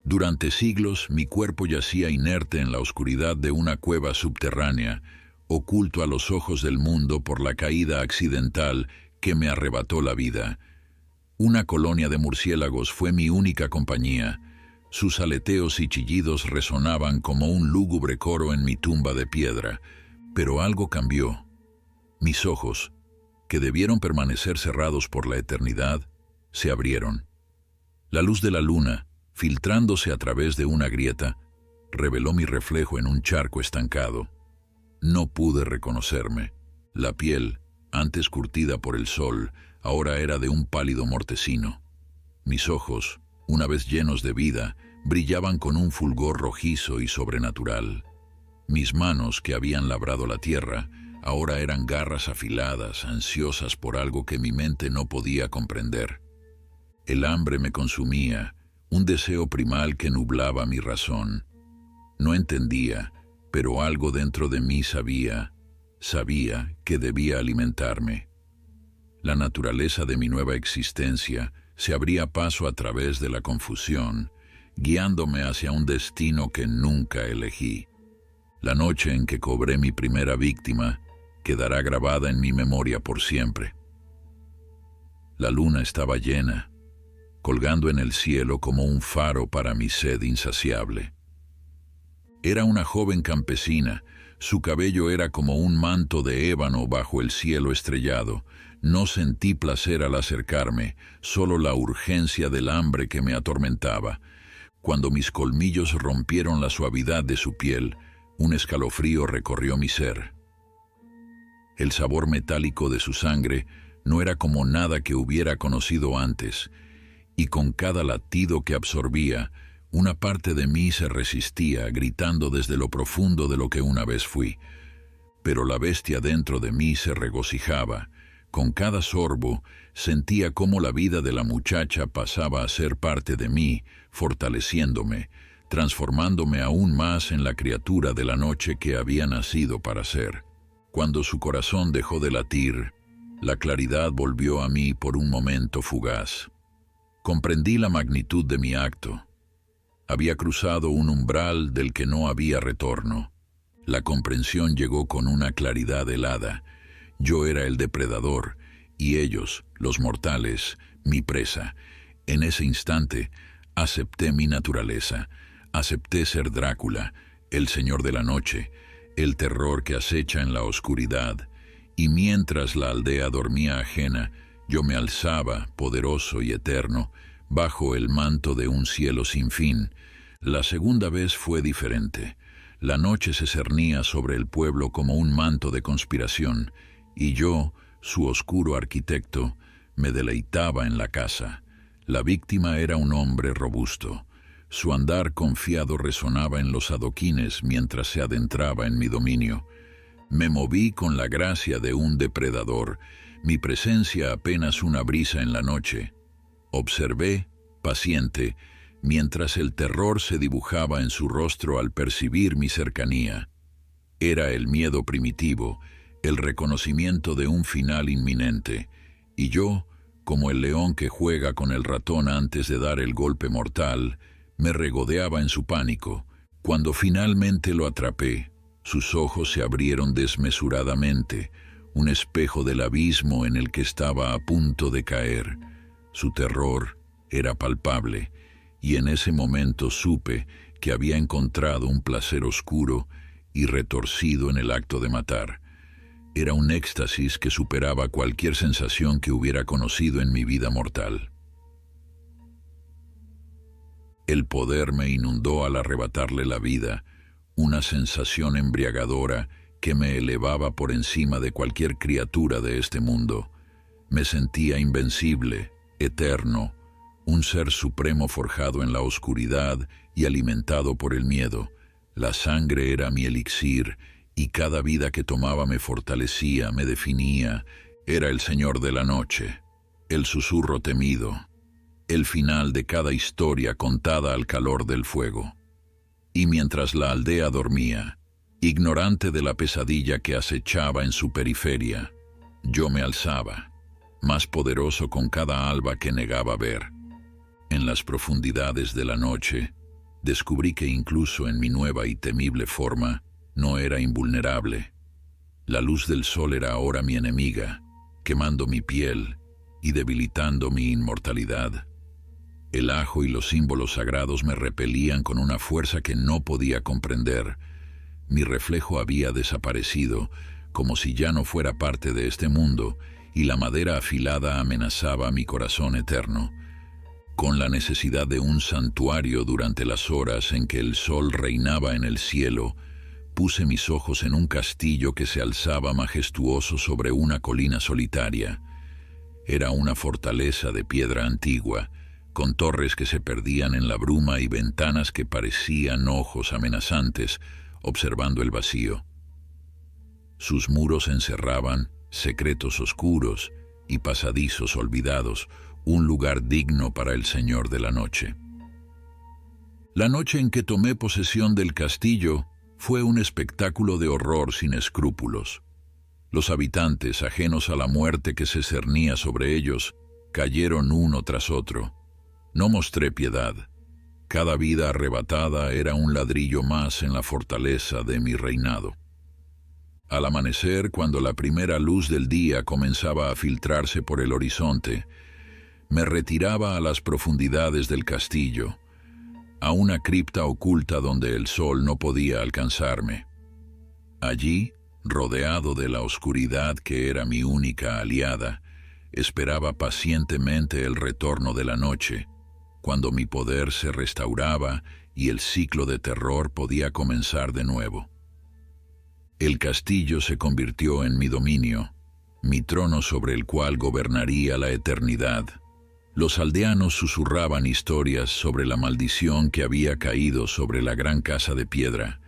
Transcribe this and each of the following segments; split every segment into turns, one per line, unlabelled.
Durante siglos mi cuerpo yacía inerte en la oscuridad de una cueva subterránea, oculto a los ojos del mundo por la caída accidental que me arrebató la vida. Una colonia de murciélagos fue mi única compañía. Sus aleteos y chillidos resonaban como un lúgubre coro en mi tumba de piedra. Pero algo cambió. Mis ojos, que debieron permanecer cerrados por la eternidad, se abrieron. La luz de la luna, filtrándose a través de una grieta, reveló mi reflejo en un charco estancado. No pude reconocerme. La piel, antes curtida por el sol, ahora era de un pálido mortecino. Mis ojos, una vez llenos de vida, brillaban con un fulgor rojizo y sobrenatural. Mis manos, que habían labrado la tierra, ahora eran garras afiladas, ansiosas por algo que mi mente no podía comprender. El hambre me consumía, un deseo primal que nublaba mi razón. No entendía, pero algo dentro de mí sabía que debía alimentarme. La naturaleza de mi nueva existencia se abría paso a través de la confusión, guiándome hacia un destino que nunca elegí. La noche en que cobré mi primera víctima quedará grabada en mi memoria por siempre. La luna estaba llena, colgando en el cielo como un faro para mi sed insaciable. Era una joven campesina. Su cabello era como un manto de ébano bajo el cielo estrellado. No sentí placer al acercarme, solo la urgencia del hambre que me atormentaba. Cuando mis colmillos rompieron la suavidad de su piel, un escalofrío recorrió mi ser. El sabor metálico de su sangre no era como nada que hubiera conocido antes, y con cada latido que absorbía, una parte de mí se resistía, gritando desde lo profundo de lo que una vez fui. Pero la bestia dentro de mí se regocijaba. Con cada sorbo, sentía cómo la vida de la muchacha pasaba a ser parte de mí, fortaleciéndome, transformándome aún más en la criatura de la noche que había nacido para ser. Cuando su corazón dejó de latir, la claridad volvió a mí por un momento fugaz. Comprendí la magnitud de mi acto. Había cruzado un umbral del que no había retorno. La comprensión llegó con una claridad helada. Yo era el depredador, y ellos, los mortales, mi presa. En ese instante, acepté mi naturaleza. Acepté ser Drácula, el señor de la noche, el terror que acecha en la oscuridad. Y mientras la aldea dormía ajena, yo me alzaba, poderoso y eterno, bajo el manto de un cielo sin fin. La segunda vez fue diferente. La noche se cernía sobre el pueblo como un manto de conspiración, y yo, su oscuro arquitecto, me deleitaba en la casa. La víctima era un hombre robusto. Su andar confiado resonaba en los adoquines mientras se adentraba en mi dominio. Me moví con la gracia de un depredador, mi presencia apenas una brisa en la noche. Observé, paciente, mientras el terror se dibujaba en su rostro al percibir mi cercanía. Era el miedo primitivo, el reconocimiento de un final inminente, y yo, como el león que juega con el ratón antes de dar el golpe mortal, me regodeaba en su pánico. Cuando finalmente lo atrapé, sus ojos se abrieron desmesuradamente, un espejo del abismo en el que estaba a punto de caer. Su terror era palpable, y en ese momento supe que había encontrado un placer oscuro y retorcido en el acto de matar. Era un éxtasis que superaba cualquier sensación que hubiera conocido en mi vida mortal. El poder me inundó al arrebatarle la vida, una sensación embriagadora que me elevaba por encima de cualquier criatura de este mundo. Me sentía invencible, eterno, un ser supremo forjado en la oscuridad y alimentado por el miedo. La sangre era mi elixir, y cada vida que tomaba me fortalecía, me definía. Era el señor de la noche, el susurro temido, el final de cada historia contada al calor del fuego. Y mientras la aldea dormía, ignorante de la pesadilla que acechaba en su periferia, yo me alzaba, más poderoso con cada alba que negaba ver. En las profundidades de la noche, Descubrí que incluso en mi nueva y temible forma, no era invulnerable. La luz del sol era ahora mi enemiga, quemando mi piel y debilitando mi inmortalidad. El ajo y los símbolos sagrados me repelían con una fuerza que no podía comprender. Mi reflejo había desaparecido, como si ya no fuera parte de este mundo, y la madera afilada amenazaba mi corazón eterno. Con la necesidad de un santuario durante las horas en que el sol reinaba en el cielo, puse mis ojos en un castillo que se alzaba majestuoso sobre una colina solitaria. Era una fortaleza de piedra antigua, con torres que se perdían en la bruma y ventanas que parecían ojos amenazantes, observando el vacío. Sus muros encerraban secretos oscuros y pasadizos olvidados, un lugar digno para el Señor de la Noche. La noche en que tomé posesión del castillo fue un espectáculo de horror sin escrúpulos. Los habitantes, ajenos a la muerte que se cernía sobre ellos, cayeron uno tras otro. No mostré piedad. Cada vida arrebatada era un ladrillo más en la fortaleza de mi reinado. Al amanecer, cuando la primera luz del día comenzaba a filtrarse por el horizonte, me retiraba a las profundidades del castillo, a una cripta oculta donde el sol no podía alcanzarme. Allí, rodeado de la oscuridad que era mi única aliada, esperaba pacientemente el retorno de la noche, cuando mi poder se restauraba y el ciclo de terror podía comenzar de nuevo. El castillo se convirtió en mi dominio, mi trono sobre el cual gobernaría la eternidad. Los aldeanos susurraban historias sobre la maldición que había caído sobre la gran casa de piedra,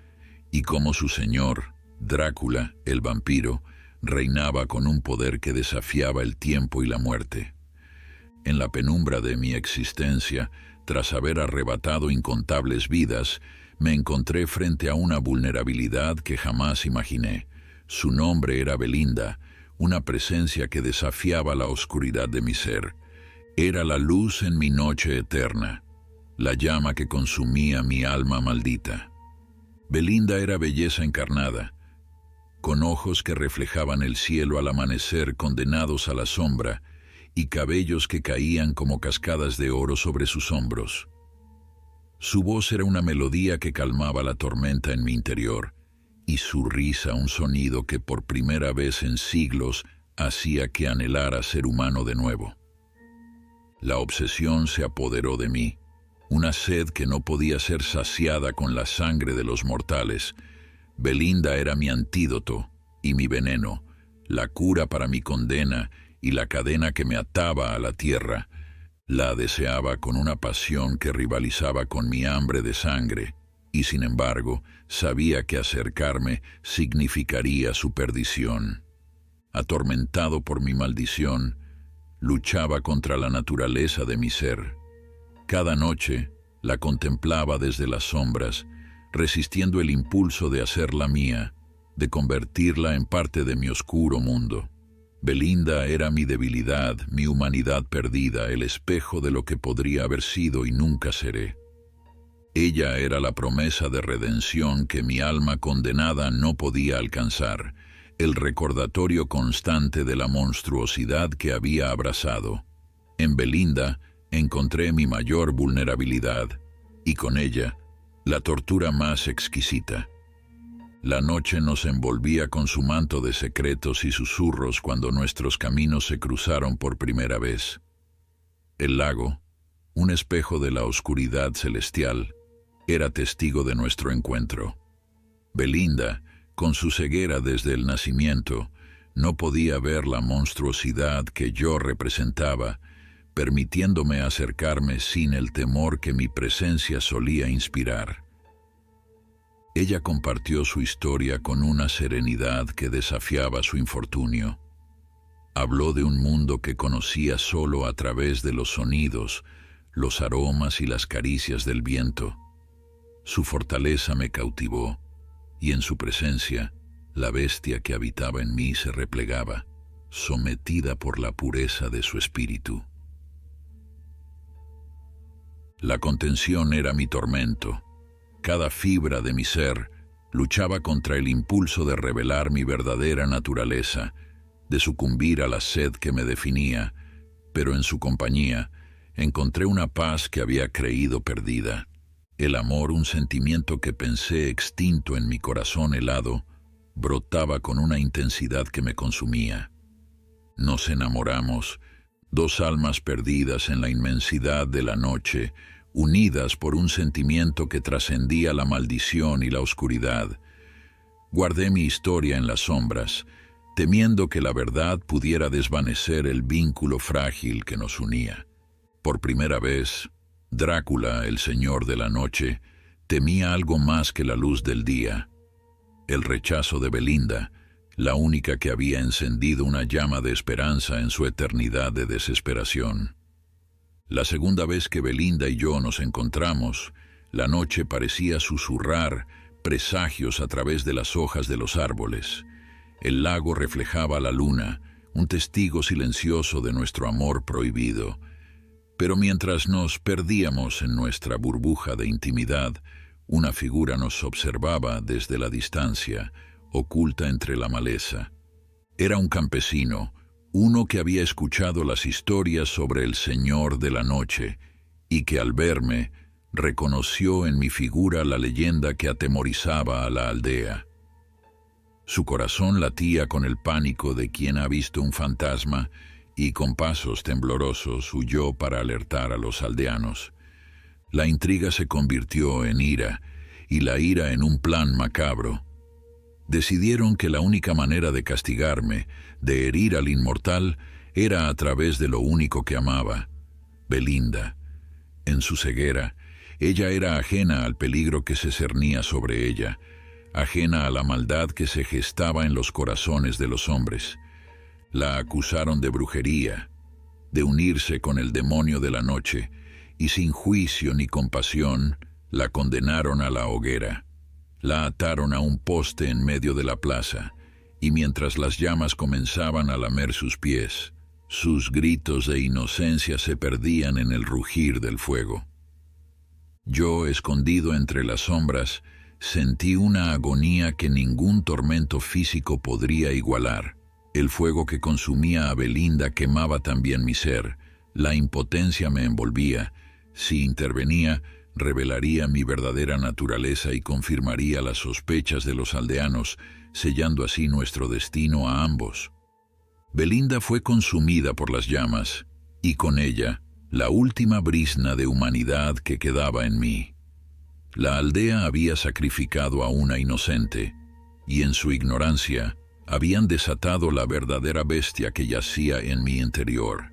y cómo su señor, Drácula, el vampiro, reinaba con un poder que desafiaba el tiempo y la muerte. En la penumbra de mi existencia, tras haber arrebatado incontables vidas, me encontré frente a una vulnerabilidad que jamás imaginé. Su nombre era Belinda, una presencia que desafiaba la oscuridad de mi ser. Era la luz en mi noche eterna, la llama que consumía mi alma maldita. Belinda era belleza encarnada, con ojos que reflejaban el cielo al amanecer condenados a la sombra, y cabellos que caían como cascadas de oro sobre sus hombros. Su voz era una melodía que calmaba la tormenta en mi interior, y su risa un sonido que por primera vez en siglos hacía que anhelara ser humano de nuevo. La obsesión se apoderó de mí, una sed que no podía ser saciada con la sangre de los mortales. Belinda era mi antídoto y mi veneno, la cura para mi condena y la cadena que me ataba a la tierra. La deseaba con una pasión que rivalizaba con mi hambre de sangre, y sin embargo, sabía que acercarme significaría su perdición. Atormentado por mi maldición, luchaba contra la naturaleza de mi ser. Cada noche la contemplaba desde las sombras, resistiendo el impulso de hacerla mía, de convertirla en parte de mi oscuro mundo. Belinda era mi debilidad, mi humanidad perdida, el espejo de lo que podría haber sido y nunca seré. Ella era la promesa de redención que mi alma condenada no podía alcanzar, el recordatorio constante de la monstruosidad que había abrazado. En Belinda encontré mi mayor vulnerabilidad, y con ella, la tortura más exquisita. La noche nos envolvía con su manto de secretos y susurros cuando nuestros caminos se cruzaron por primera vez. El lago, un espejo de la oscuridad celestial, era testigo de nuestro encuentro. Belinda, con su ceguera desde el nacimiento, no podía ver la monstruosidad que yo representaba, permitiéndome acercarme sin el temor que mi presencia solía inspirar. Ella compartió su historia con una serenidad que desafiaba su infortunio. Habló de un mundo que conocía solo a través de los sonidos, los aromas y las caricias del viento. Su fortaleza me cautivó, y en su presencia, la bestia que habitaba en mí se replegaba, sometida por la pureza de su espíritu. La contención era mi tormento. Cada fibra de mi ser luchaba contra el impulso de revelar mi verdadera naturaleza, de sucumbir a la sed que me definía, pero en su compañía encontré una paz que había creído perdida. El amor, un sentimiento que pensé extinto en mi corazón helado, brotaba con una intensidad que me consumía. Nos enamoramos, dos almas perdidas en la inmensidad de la noche, unidas por un sentimiento que trascendía la maldición y la oscuridad. Guardé mi historia en las sombras, temiendo que la verdad pudiera desvanecer el vínculo frágil que nos unía. Por primera vez, Drácula, el señor de la noche, temía algo más que la luz del día. El rechazo de Belinda, la única que había encendido una llama de esperanza en su eternidad de desesperación. La segunda vez que Belinda y yo nos encontramos, la noche parecía susurrar presagios a través de las hojas de los árboles. El lago reflejaba la luna, un testigo silencioso de nuestro amor prohibido. Pero mientras nos perdíamos en nuestra burbuja de intimidad, una figura nos observaba desde la distancia, oculta entre la maleza. Era un campesino, uno que había escuchado las historias sobre el Señor de la Noche y que al verme reconoció en mi figura la leyenda que atemorizaba a la aldea. Su corazón latía con el pánico de quien ha visto un fantasma y con pasos temblorosos huyó para alertar a los aldeanos. La intriga se convirtió en ira y la ira en un plan macabro. Decidieron que la única manera de castigarme, de herir al inmortal, era a través de lo único que amaba, Belinda. En su ceguera, ella era ajena al peligro que se cernía sobre ella, ajena a la maldad que se gestaba en los corazones de los hombres. La acusaron de brujería, de unirse con el demonio de la noche, y sin juicio ni compasión, la condenaron a la hoguera. La ataron a un poste en medio de la plaza, y mientras las llamas comenzaban a lamer sus pies, sus gritos de inocencia se perdían en el rugir del fuego. Yo, escondido entre las sombras, sentí una agonía que ningún tormento físico podría igualar. El fuego que consumía a Belinda quemaba también mi ser, la impotencia me envolvía. Si intervenía, revelaría mi verdadera naturaleza y confirmaría las sospechas de los aldeanos, sellando así nuestro destino a ambos. Belinda fue consumida por las llamas, y con ella, la última brizna de humanidad que quedaba en mí. La aldea había sacrificado a una inocente, y en su ignorancia, habían desatado la verdadera bestia que yacía en mi interior.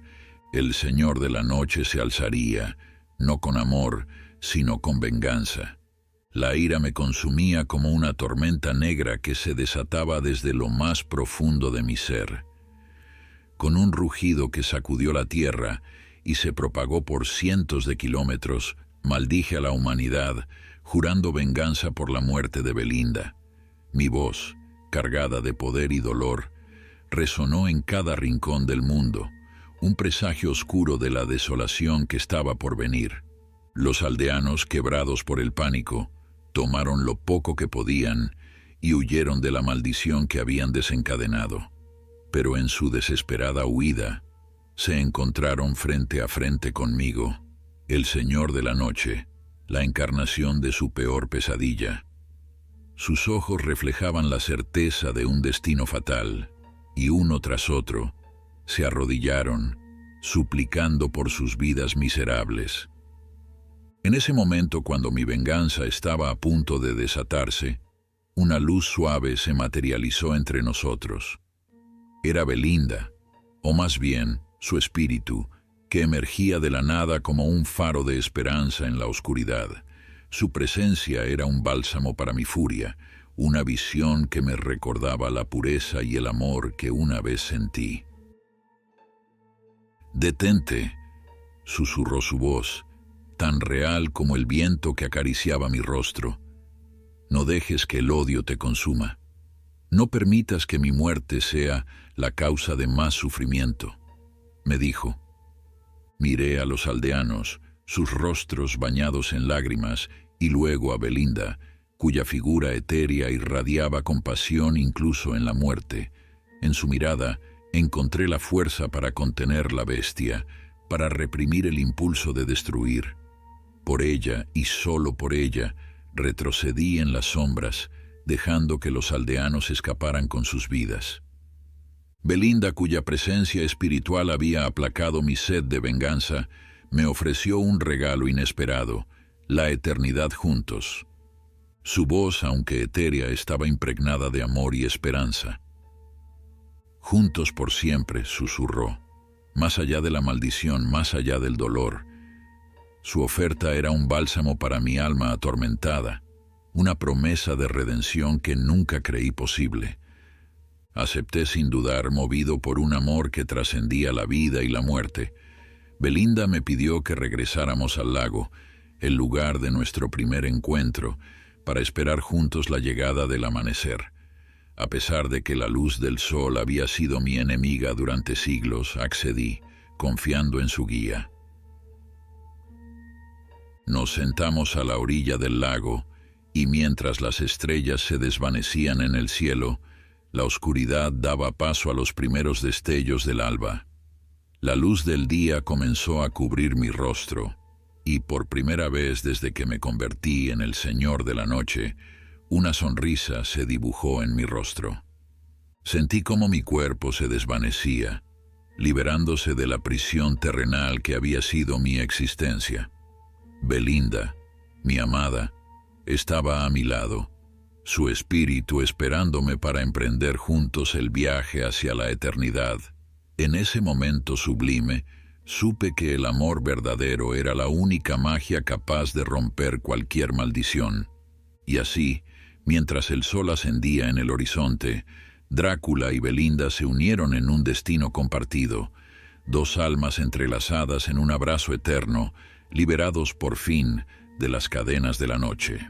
El Señor de la Noche se alzaría, no con amor, sino con venganza. La ira me consumía como una tormenta negra que se desataba desde lo más profundo de mi ser. Con un rugido que sacudió la tierra y se propagó por cientos de kilómetros, maldije a la humanidad, jurando venganza por la muerte de Belinda. Mi voz, cargada de poder y dolor, resonó en cada rincón del mundo, un presagio oscuro de la desolación que estaba por venir. Los aldeanos, quebrados por el pánico, tomaron lo poco que podían y huyeron de la maldición que habían desencadenado. Pero en su desesperada huida, se encontraron frente a frente conmigo, el Señor de la Noche, la encarnación de su peor pesadilla. Sus ojos reflejaban la certeza de un destino fatal, y uno tras otro, se arrodillaron, suplicando por sus vidas miserables. En ese momento, cuando mi venganza estaba a punto de desatarse, una luz suave se materializó entre nosotros. Era Belinda, o más bien, su espíritu, que emergía de la nada como un faro de esperanza en la oscuridad. Su presencia era un bálsamo para mi furia, una visión que me recordaba la pureza y el amor que una vez sentí. «Detente», susurró su voz, tan real como el viento que acariciaba mi rostro. «No dejes que el odio te consuma. No permitas que mi muerte sea la causa de más sufrimiento», me dijo. Miré a los aldeanos, sus rostros bañados en lágrimas, y luego a Belinda, cuya figura etérea irradiaba compasión incluso en la muerte. En su mirada encontré la fuerza para contener la bestia, para reprimir el impulso de destruir. Por ella, y solo por ella, retrocedí en las sombras, dejando que los aldeanos escaparan con sus vidas. Belinda, cuya presencia espiritual había aplacado mi sed de venganza, me ofreció un regalo inesperado, la eternidad juntos. Su voz, aunque etérea, estaba impregnada de amor y esperanza. Juntos por siempre, susurró, más allá de la maldición, más allá del dolor. Su oferta era un bálsamo para mi alma atormentada, una promesa de redención que nunca creí posible. Acepté sin dudar, movido por un amor que trascendía la vida y la muerte. Belinda me pidió que regresáramos al lago, el lugar de nuestro primer encuentro, para esperar juntos la llegada del amanecer. A pesar de que la luz del sol había sido mi enemiga durante siglos, accedí, confiando en su guía. Nos sentamos a la orilla del lago, y mientras las estrellas se desvanecían en el cielo, la oscuridad daba paso a los primeros destellos del alba. La luz del día comenzó a cubrir mi rostro, y por primera vez desde que me convertí en el Señor de la Noche, una sonrisa se dibujó en mi rostro. Sentí cómo mi cuerpo se desvanecía, liberándose de la prisión terrenal que había sido mi existencia. Belinda, mi amada, estaba a mi lado, su espíritu esperándome para emprender juntos el viaje hacia la eternidad. En ese momento sublime, supe que el amor verdadero era la única magia capaz de romper cualquier maldición. Y así, mientras el sol ascendía en el horizonte, Drácula y Belinda se unieron en un destino compartido, dos almas entrelazadas en un abrazo eterno, liberados por fin de las cadenas de la noche.